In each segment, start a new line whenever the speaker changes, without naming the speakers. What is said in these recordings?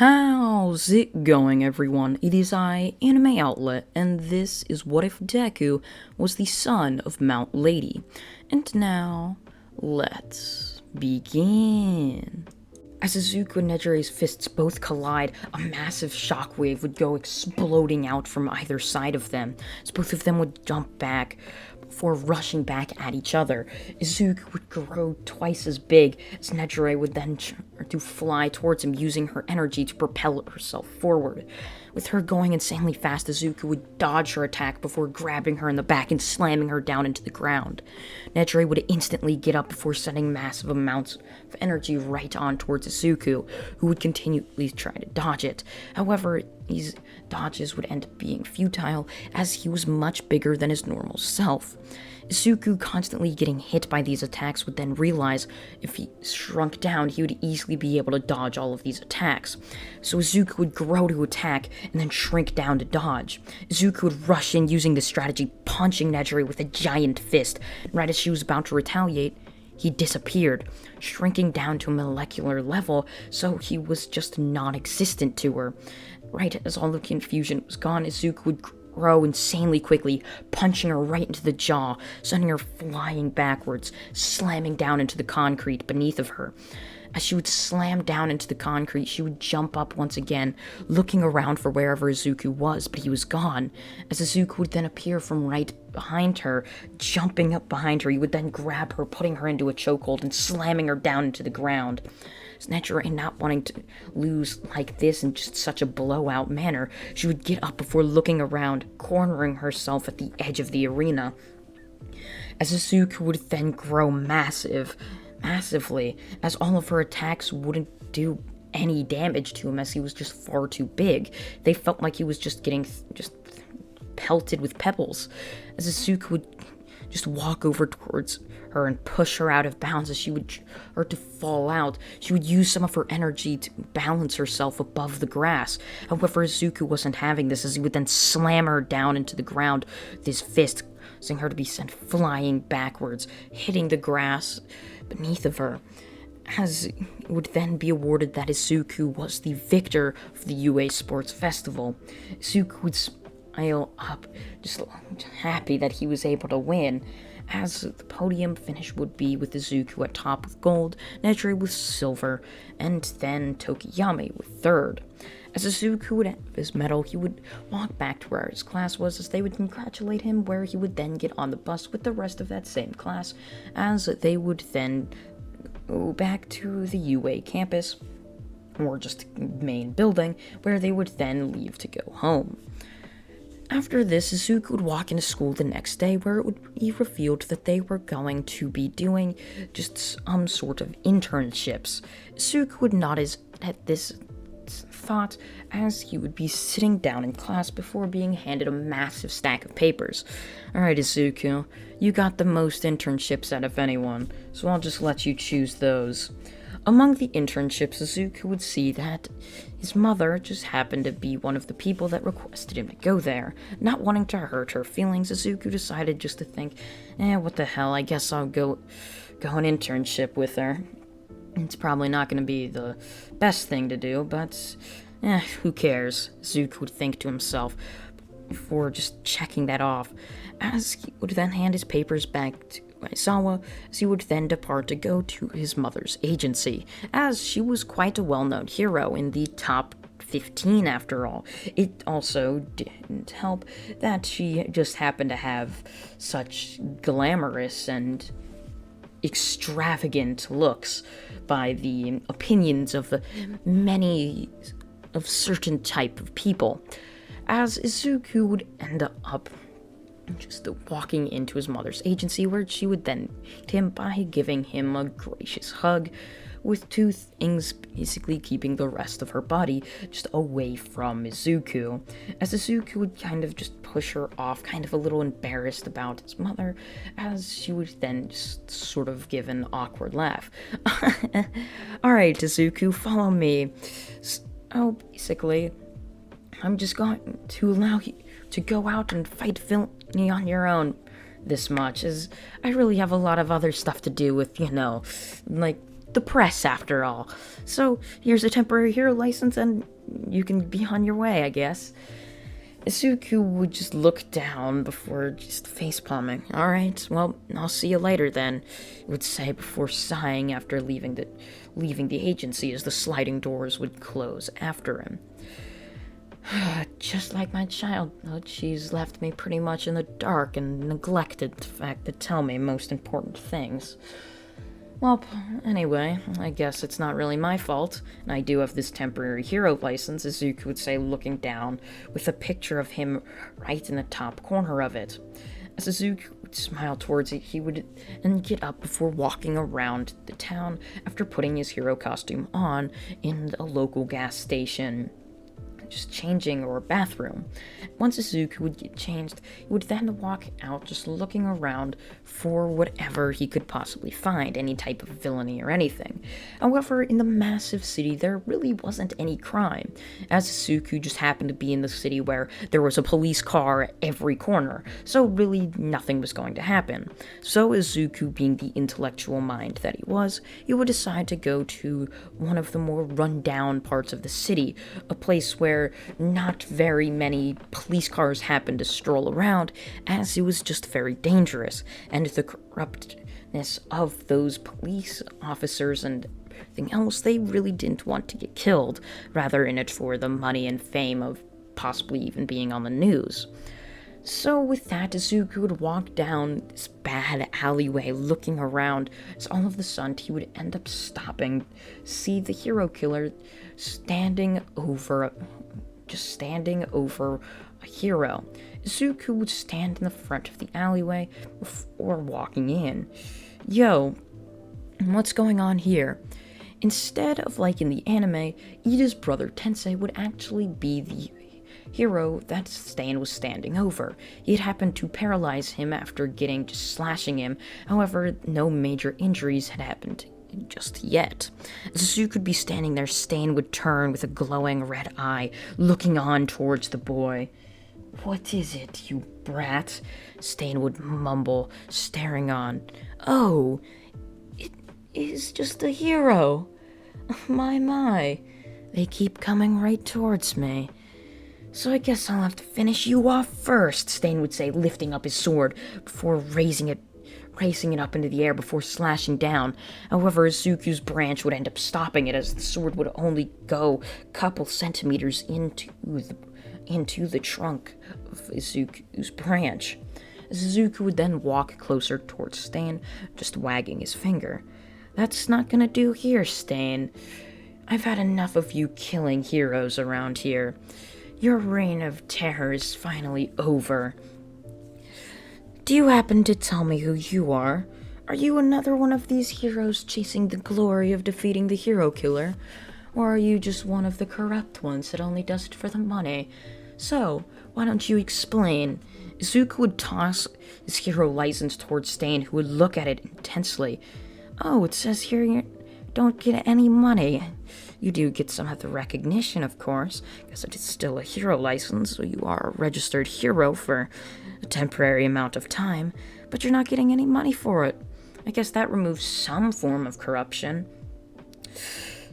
How's it going, everyone? It is I, Anime Outlet, and this is What If Deku was the son of Mount Lady. And now, let's begin. As Izuku and Nejire's fists both collide, a massive shockwave would go exploding out from either side of them, as both of them would jump back before rushing back at each other. Izuku would grow twice as big, as Nejire would then try to fly towards him, using her energy to propel herself forward. With her going insanely fast, Izuku would dodge her attack before grabbing her in the back and slamming her down into the ground. Nejire would instantly get up before sending massive amounts of energy right on towards Izuku, who would continually try to dodge it. However, these dodges would end up being futile, as he was much bigger than his normal self. Izuku, constantly getting hit by these attacks, would then realize if he shrunk down, he would easily be able to dodge all of these attacks. So Izuku would grow to attack and then shrink down to dodge. Izuku would rush in using this strategy, punching Nejire with a giant fist. And right as she was about to retaliate, he disappeared, shrinking down to a molecular level, so he was just non-existent to her. Right as all the confusion was gone, Izuku would grow insanely quickly, punching her right into the jaw, sending her flying backwards, slamming down into the concrete beneath of her. As she would slam down into the concrete, she would jump up once again, looking around for wherever Izuku was, but he was gone. As Izuku would then appear from right behind her, jumping up behind her, he would then grab her, putting her into a chokehold and slamming her down into the ground. Nejire, not wanting to lose like this in just such a blowout manner, she would get up before looking around, cornering herself at the edge of the arena. As Izuku would then grow massively, as all of her attacks wouldn't do any damage to him, as he was just far too big. They felt like he was just getting pelted with pebbles. As Izuku would just walk over towards her and push her out of bounds as she would start to fall out, she would use some of her energy to balance herself above the grass. However, Izuku wasn't having this, as he would then slam her down into the ground with his fist, causing her to be sent flying backwards, hitting the grass beneath of her. As it would then be awarded that Izuku was the victor of the UA Sports Festival. Izuku would smile up, just happy that he was able to win, as the podium finish would be with Izuku at top with gold, Nejire with silver, and then Tokiyami with third. As Izuku would have his medal, he would walk back to where his class was, as they would congratulate him, where he would then get on the bus with the rest of that same class, as they would then go back to the UA campus, or just main building, where they would then leave to go home. After this, Izuku would walk into school the next day, where it would be revealed that they were going to be doing just some sort of internships. Izuku would nod his head at this thought, as he would be sitting down in class before being handed a massive stack of papers. Alright, Izuku, you got the most internships out of anyone, so I'll just let you choose those. Among the internships, Izuku would see that his mother just happened to be one of the people that requested him to go there. Not wanting to hurt her feelings, Izuku decided just to think, what the hell, I guess I'll go an internship with her. It's probably not going to be the best thing to do, but who cares, Izuku would think to himself before just checking that off, as he would then hand his papers back to Aizawa, as he would then depart to go to his mother's agency, as she was quite a well-known hero in the top 15 after all. It also didn't help that she just happened to have such glamorous and extravagant looks by the opinions of many of certain type of people, as Izuku would end up just walking into his mother's agency, where she would then meet him by giving him a gracious hug, with two things basically keeping the rest of her body just away from Izuku, as Izuku would kind of just push her off, kind of a little embarrassed about his mother, as she would then just sort of give an awkward laugh. Alright, Izuku, follow me. So, basically, I'm just going to allow you to go out and fight villainy on your own this much, as I really have a lot of other stuff to do with, like the press after all. So here's a temporary hero license and you can be on your way, I guess. Izuku would just look down before just facepalming. Alright, well, I'll see you later then, he would say before sighing after leaving the agency as the sliding doors would close after him. Just like my childhood, she's left me pretty much in the dark and neglected the fact to tell me most important things. Well, anyway, I guess it's not really my fault, and I do have this temporary hero license, as Zuko would say, looking down, with a picture of him right in the top corner of it. As Zuko would smile towards it, he would then get up before walking around the town after putting his hero costume on in a local gas station. Just changing or a bathroom. Once Izuku would get changed, he would then walk out just looking around for whatever he could possibly find, any type of villainy or anything. However, in the massive city, there really wasn't any crime, as Izuku just happened to be in the city where there was a police car at every corner, so really nothing was going to happen. So Izuku, being the intellectual mind that he was, he would decide to go to one of the more run-down parts of the city, a place where not very many police cars happened to stroll around, as it was just very dangerous, and the corruptness of those police officers and everything else, they really didn't want to get killed, rather in it for the money and fame of possibly even being on the news. So with that, Izuku would walk down this bad alleyway looking around, as all of a sudden he would end up stopping, see the hero killer standing over a hero. Izuku would stand in the front of the alleyway before walking in. Yo, what's going on here? Instead of like in the anime, Ida's brother Tensei would actually be the hero that Stain was standing over. It happened to paralyze him after just slashing him. However, no major injuries had happened just yet. As Izuku would be standing there, Stain would turn with a glowing red eye, looking on towards the boy. "What is it, you brat?" Stain would mumble, staring on. "Oh, it is just a hero. My. They keep coming right towards me. So I guess I'll have to finish you off first," Stain would say, lifting up his sword before raising it up into the air before slashing down. However, Izuku's branch would end up stopping it, as the sword would only go a couple centimeters into the trunk of Izuku's branch. Izuku would then walk closer towards Stain, just wagging his finger. "That's not gonna do here, Stain. I've had enough of you killing heroes around here. Your reign of terror is finally over. Do you happen to tell me who you are? Are you another one of these heroes chasing the glory of defeating the hero killer? Or are you just one of the corrupt ones that only does it for the money? So, why don't you explain?" Izuku would toss his hero license towards Stain, who would look at it intensely. "Oh, it says here you don't get any money. You do get some of the recognition, of course, because it is still a hero license, so you are a registered hero for a temporary amount of time, but you're not getting any money for it. I guess that removes some form of corruption.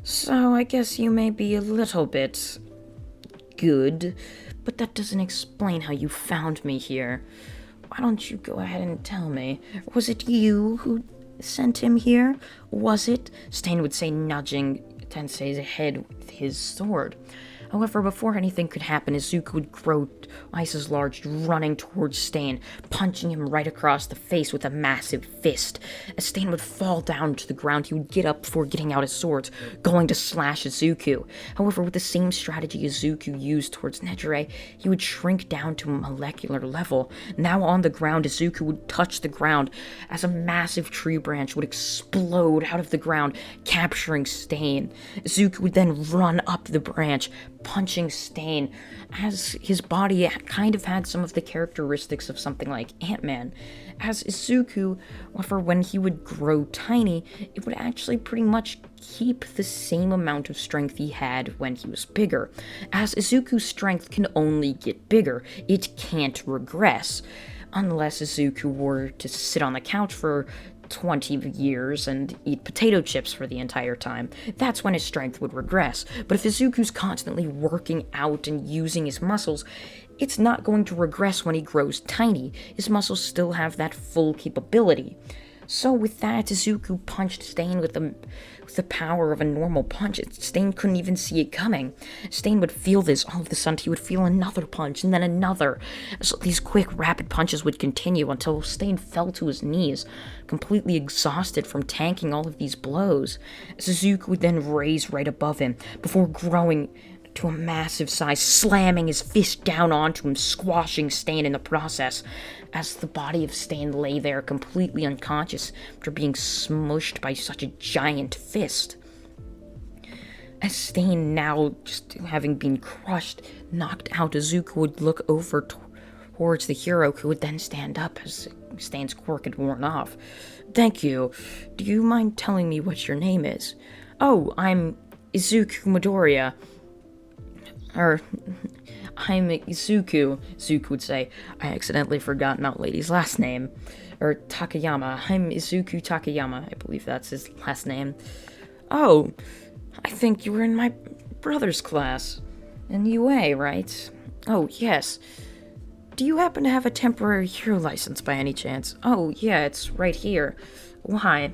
So I guess you may be a little bit good, but that doesn't explain how you found me here. Why don't you go ahead and tell me? Was it you who sent him here? Was it?" Stain would say, nudging Tensei's head with his sword. However, before anything could happen, Izuku would grow twice as large, running towards Stain, punching him right across the face with a massive fist. As Stain would fall down to the ground, he would get up before getting out his sword, going to slash Izuku. However, with the same strategy Izuku used towards Nejire, he would shrink down to a molecular level. Now on the ground, Izuku would touch the ground as a massive tree branch would explode out of the ground, capturing Stain. Izuku would then run up the branch, punching Stain, as his body kind of had some of the characteristics of something like Ant-Man. As Izuku, however, when he would grow tiny, it would actually pretty much keep the same amount of strength he had when he was bigger. As Izuku's strength can only get bigger, it can't regress. Unless Izuku were to sit on the couch for 20 years and eat potato chips for the entire time. That's when his strength would regress. But if Izuku's constantly working out and using his muscles, it's not going to regress when he grows tiny. His muscles still have that full capability. So with that, Izuku punched Stain with the power of a normal punch. Stain couldn't even see it coming. Stain would feel this. All of a sudden, he would feel another punch, and then another. So these quick, rapid punches would continue until Stain fell to his knees, completely exhausted from tanking all of these blows. Izuku would then raise right above him, before growing to a massive size, slamming his fist down onto him, squashing Stain in the process, as the body of Stain lay there completely unconscious after being smushed by such a giant fist. As Stain, now just having been crushed, knocked out, Izuku would look over towards the hero, who would then stand up as Stain's quirk had worn off. "Thank you. Do you mind telling me what your name is?" "Oh, I'm Izuku Midoriya." "I'm Izuku," Izuku would say. "I accidentally forgot Mount Lady's last name. Takayama. I'm Izuku Takayama. I believe that's his last name." "Oh, I think you were in my brother's class. In UA, right?" "Oh, yes. Do you happen to have a temporary hero license by any chance?" "Oh, yeah, it's right here." "Why?"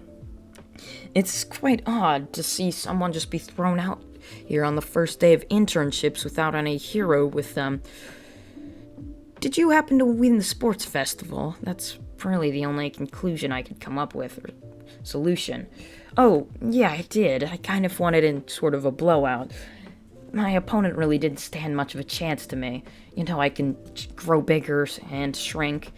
"It's quite odd to see someone just be thrown out here on the first day of internships without any hero with them. Did you happen to win the sports festival?" That's really the only conclusion I could come up with, or solution. "Oh, yeah, I did. I kind of won it in sort of a blowout. My opponent really didn't stand much of a chance to me. You know, I can grow bigger and shrink."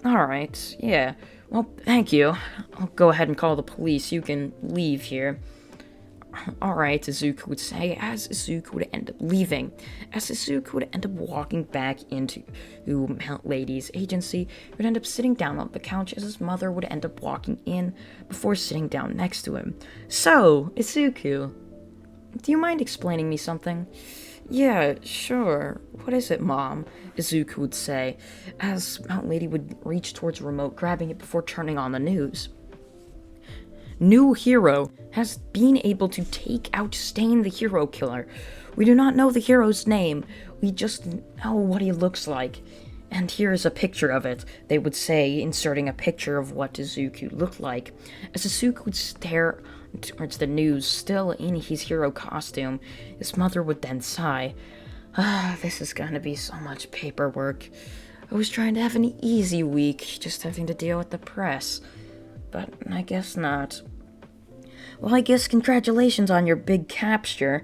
Alright, yeah. Well, thank you. I'll go ahead and call the police. You can leave here." "Alright," Izuku would say, as Izuku would end up leaving. As Izuku would end up walking back into Mount Lady's agency, he would end up sitting down on the couch as his mother would end up walking in before sitting down next to him. "So, Izuku, do you mind explaining me something?" "Yeah, sure. What is it, Mom?" Izuku would say, as Mount Lady would reach towards a remote, grabbing it before turning on the news. "New hero has been able to take out Stain the hero killer. We do not know the hero's name. We just know what he looks like. And here is a picture of it," they would say, inserting a picture of what Izuku looked like. As Izuku would stare towards the news, still in his hero costume, his mother would then sigh. This is gonna be so much paperwork. I was trying to have an easy week, just having to deal with the press. But I guess not." "Well, I guess congratulations on your big capture.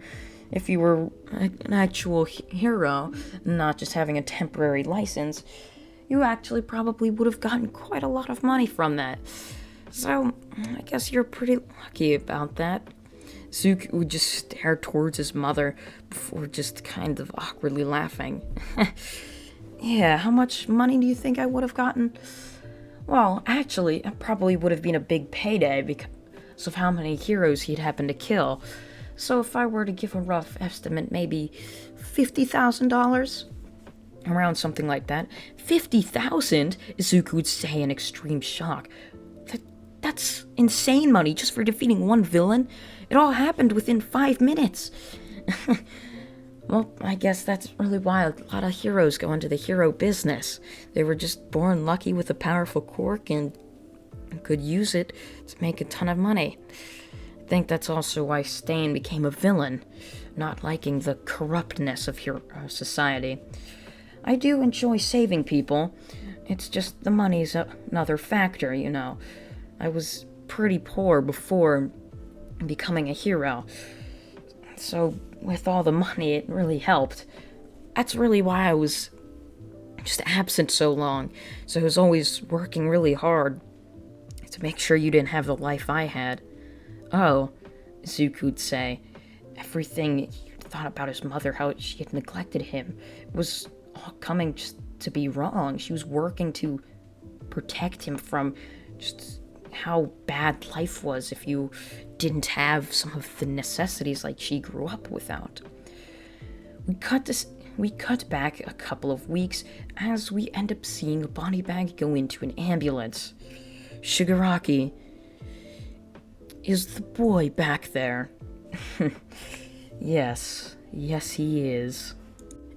If you were an actual hero, not just having a temporary license, you actually probably would have gotten quite a lot of money from that. So, I guess you're pretty lucky about that." Zuko would just stare towards his mother before just kind of awkwardly laughing. "Yeah, how much money do you think I would have gotten?" "Well, actually, it probably would have been a big payday because of how many heroes he'd happened to kill. So if I were to give a rough estimate, maybe $50,000? Around something like that." "50,000?" Izuku would say in extreme shock. That's insane money just for defeating one villain. It all happened within 5 minutes. "Well, I guess that's really why a lot of heroes go into the hero business. They were just born lucky with a powerful quirk and could use it to make a ton of money. I think that's also why Stain became a villain, not liking the corruptness of hero society. I do enjoy saving people. It's just the money's another factor, you know. I was pretty poor before becoming a hero, so with all the money, it really helped. That's really why I was just absent so long, so I was always working really hard to make sure you didn't have the life I had." "Oh," Zuko would say. Everything he thought about his mother, how she had neglected him, was all coming just to be wrong. She was working to protect him from just how bad life was if you didn't have some of the necessities like she grew up without. We cut back a couple of weeks as we end up seeing a body bag go into an ambulance. Shigaraki, is the boy back there? Yes, he is.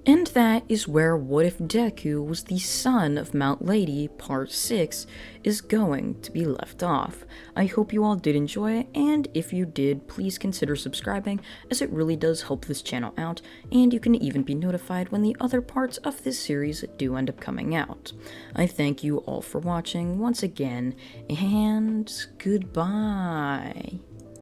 And that is where What If Deku Was the Son of Mount Lady Part 6 is going to be left off. I hope you all did enjoy it, and if you did, please consider subscribing, as it really does help this channel out, and you can even be notified when the other parts of this series do end up coming out. I thank you all for watching once again, and goodbye.